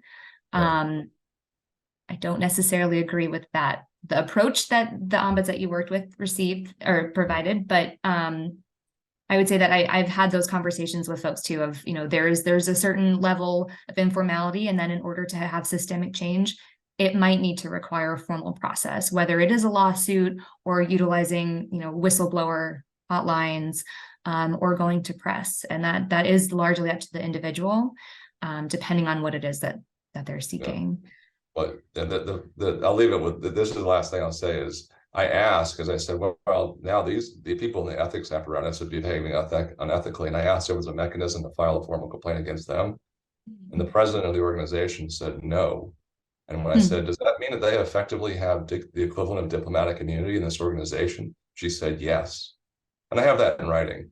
I don't necessarily agree with that, the approach that the ombuds that you worked with received or provided, but I would say that I've had those conversations with folks too, of, there's a certain level of informality, and then in order to have systemic change, it might need to require a formal process, whether it is a lawsuit or utilizing, whistleblower hotlines, or going to press. And that is largely up to the individual, depending on what it is that they're seeking. But I'll leave it with, this is the last thing I'll say is, I asked, because I said, well, now the people in the ethics apparatus are behaving unethically. And I asked if there was a mechanism to file a formal complaint against them. And the president of the organization said no. And when I said, does that mean that they effectively have the equivalent of diplomatic immunity in this organization? She said, yes. And I have that in writing.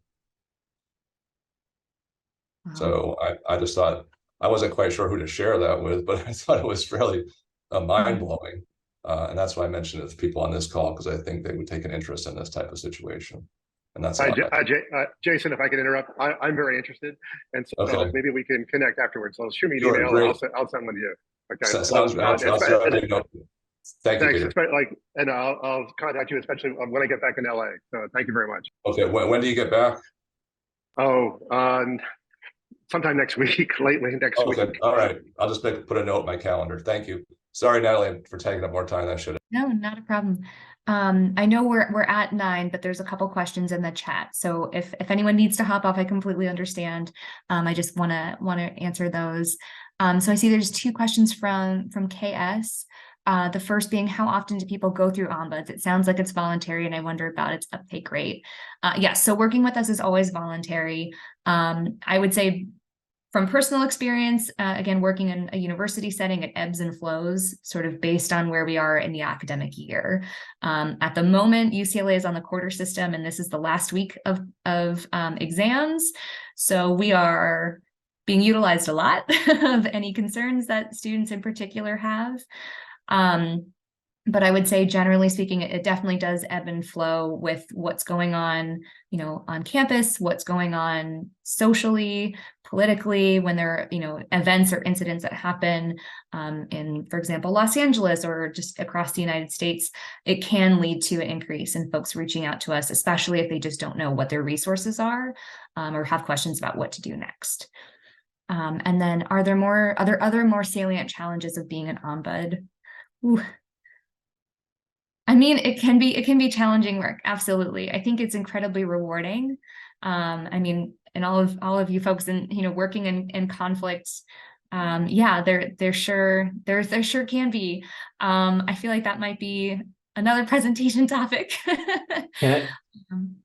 Wow. So I just thought, I wasn't quite sure who to share that with, but I thought it was fairly mind-blowing. And that's why I mentioned it to people on this call, because I think they would take an interest in this type of situation. And that's Jason, if I can interrupt, I'm very interested. And so maybe we can connect afterwards. So shoot me an email, and I'll send one to you. Okay. Sounds good. Thank you. And I'll contact you, especially when I get back in LA. So thank you very much. Okay. When do you get back? Sometime next week, lately next week. All right. I'll just put a note in my calendar. Thank you. Sorry, Natalie, for taking up more time than I should have. No, not a problem. I know we're at 9, but there's a couple questions in the chat. So if anyone needs to hop off, I completely understand. I just want to answer those. So I see there's 2 questions from KS. The first being, how often do people go through ombuds? It sounds like it's voluntary, and I wonder about its uptake rate. Yes, so working with us is always voluntary. I would say, from personal experience, again, working in a university setting, it ebbs and flows sort of based on where we are in the academic year. At the moment, UCLA is on the quarter system, and this is the last week of exams. So we are being utilized a lot of any concerns that students in particular have. But I would say, generally speaking, it definitely does ebb and flow with what's going on, on campus, what's going on socially, politically, when there are, events or incidents that happen in, for example, Los Angeles or just across the United States. It can lead to an increase in folks reaching out to us, especially if they just don't know what their resources are or have questions about what to do next. And then, are there other more salient challenges of being an ombud? Ooh. I mean, it can be challenging work. Absolutely. I think it's incredibly rewarding. I mean, and all of you folks in, working in conflicts, yeah, there sure can be. I feel like that might be another presentation topic. Can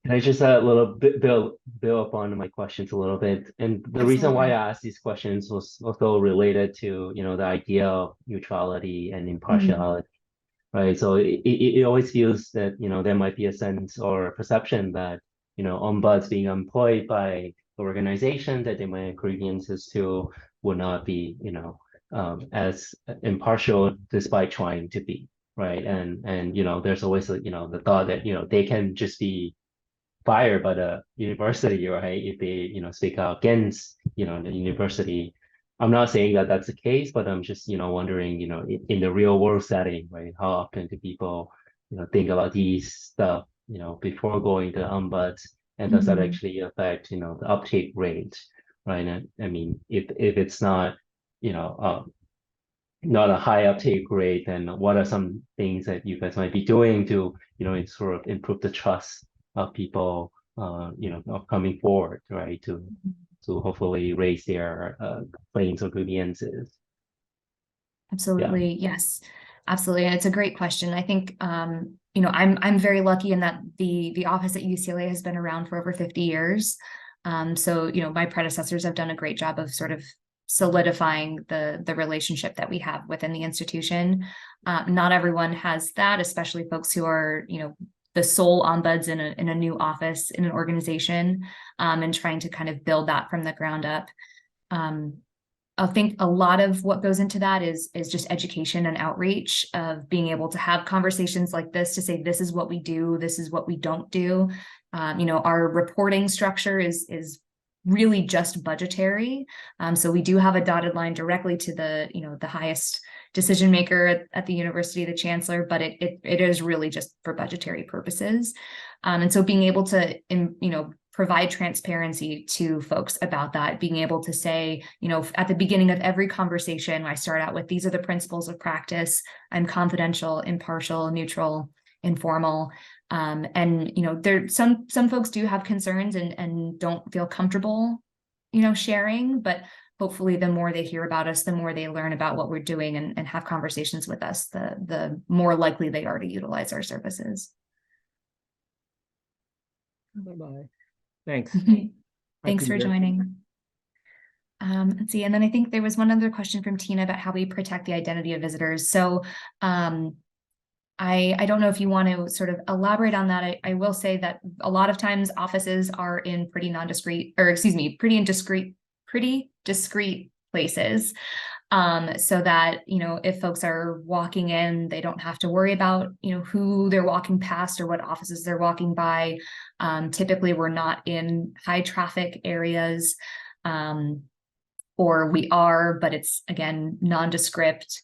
I just a little bit build up on my questions a little bit? And the reason why I asked these questions was also related to, the idea of neutrality and impartiality. Right. So it always feels that, there might be a sense or perception that, ombuds being employed by the organization that they might have grievances to would not be, as impartial despite trying to be. Right. And there's always, the thought that, they can just be fired by the university, right? If they, speak out against, the university. I'm not saying that that's the case, but I'm just, wondering, in the real world setting, right? How often do people, think about these stuff, before going to ombuds, and does that actually affect, the uptake rate, right? And I mean, if it's not, not a high uptake rate, then what are some things that you guys might be doing to, sort of improve the trust of people, of coming forward, right? To hopefully raise their claims or grievances. Absolutely. Yeah. Yes, absolutely. And it's a great question. I think, I'm very lucky in that the office at UCLA has been around for over 50 years. So, my predecessors have done a great job of sort of solidifying the relationship that we have within the institution. Not everyone has that, especially folks who are, the sole ombuds in a new office in an organization, and trying to kind of build that from the ground up. I think a lot of what goes into that is just education and outreach, of being able to have conversations like this to say, this is what we do, this is what we don't do. Our reporting structure is really just budgetary. So we do have a dotted line directly to the highest decision maker at the university, the chancellor, but it is really just for budgetary purposes. And so being able to, provide transparency to folks about that, being able to say, at the beginning of every conversation, I start out with, these are the principles of practice. I'm confidential, impartial, neutral, informal. And, there some folks do have concerns and don't feel comfortable, sharing, but hopefully the more they hear about us, the more they learn about what we're doing and have conversations with us, the more likely they are to utilize our services. Bye-bye. Thanks. Thanks for joining. Let's see. And then I think there was one other question from Tina about how we protect the identity of visitors. So I don't know if you want to sort of elaborate on that. I will say that a lot of times offices are in pretty discreet places. So that, if folks are walking in, they don't have to worry about, who they're walking past or what offices they're walking by. Typically, we're not in high traffic areas, or we are, but it's, again, nondescript,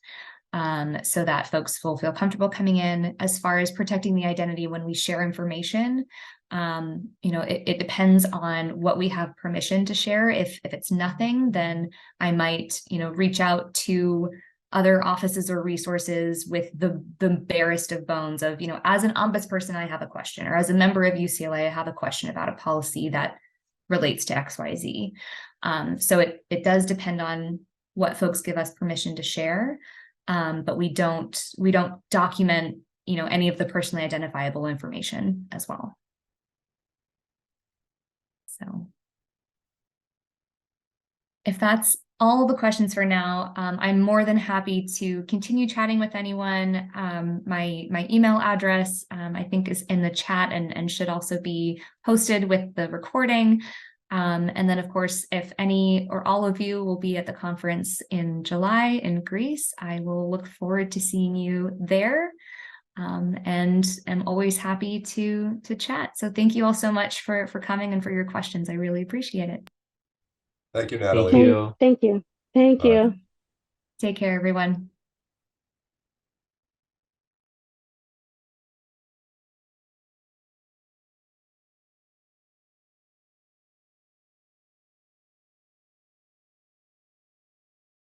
so that folks will feel comfortable coming in. As far as protecting the identity when we share information, it depends on what we have permission to share. If it's nothing, then I might, reach out to other offices or resources with the barest of bones of, as an ombudsperson, I have a question, or as a member of UCLA, I have a question about a policy that relates to XYZ. So it does depend on what folks give us permission to share, but we don't document, any of the personally identifiable information as well. So if that's all the questions for now, I'm more than happy to continue chatting with anyone. My email address, I think, is in the chat and should also be posted with the recording. And then, of course, if any or all of you will be at the conference in July in Greece, I will look forward to seeing you there. and am always happy to chat. So thank you all so much for coming and for your questions. I really appreciate it. Thank you, Natalie. Thank you. Thank you. Thank Bye. you. Take care, everyone.